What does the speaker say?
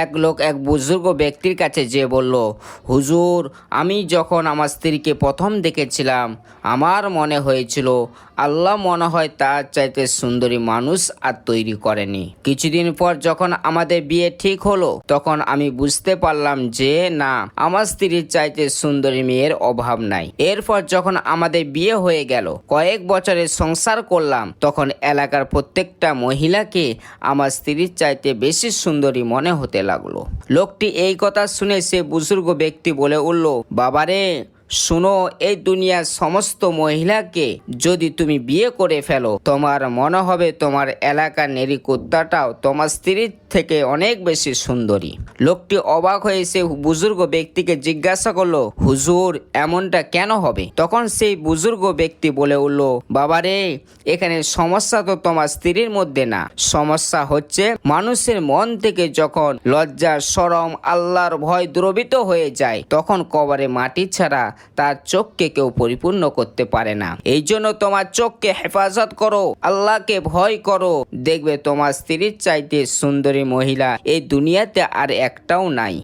এক লোক এক বুজুর্গ ব্যক্তির কাছে যেয়ে বলল, হুজুর, আমি যখন আমার স্ত্রীকে প্রথম দেখেছিলাম আমার মনে হয়েছিল আল্লাহ মনে হয় তার চাইতে সুন্দরী মানুষ আর তৈরি করেনি। কিছুদিন পর যখন আমাদের বিয়ে ঠিক হলো তখন আমি বুঝতে পারলাম যে না, আমার স্ত্রীর চাইতে সুন্দরী মেয়ের অভাব নাই। এরপর যখন আমাদের বিয়ে হয়ে গেল, কয়েক বছরের সংসার করলাম, তখন এলাকার প্রত্যেকটা মহিলাকে আমার স্ত্রীর চাইতে বেশি সুন্দরী মনে হতে লাগলো। লোকটি এই কথা শুনে সে বুজুর্গ ব্যক্তি বলে উঠল, বাবারে শুনো, এই দুনিয়ার সমস্ত মহিলাকে যদি তুমি বিয়ে করে ফেলো, তোমার মনে হবে তোমার এলাকার নেরি কুত্তাটাও তোমার স্ত্রীর থেকে অনেক বেশি সুন্দরী। লোকটি অবাক হয়ে সে বুজুর্গ ব্যক্তিকে জিজ্ঞাসা করলো, হুজুর, এমনটা কেন হবে? তখন সেই বুজুর্গ ব্যক্তি বলে উঠল, বাবারে, এখানে সমস্যা তো তোমার স্ত্রীর মধ্যে না, সমস্যা হচ্ছে মানুষের মন থেকে যখন লজ্জা, শরম, আল্লাহর ভয় দ্রবিত হয়ে যায়, তখন কবরে মাটি ছাড়া তার চোখকে কেউ পরিপূর্ণ করতে পারে না। এই জন্য তোমার চোখকে হেফাজত করো, আল্লাহকে ভয় করো, দেখবে তোমার স্ত্রীর চাইতে সুন্দরী মহিলা এই দুনিয়াতে আর একটাও নাই।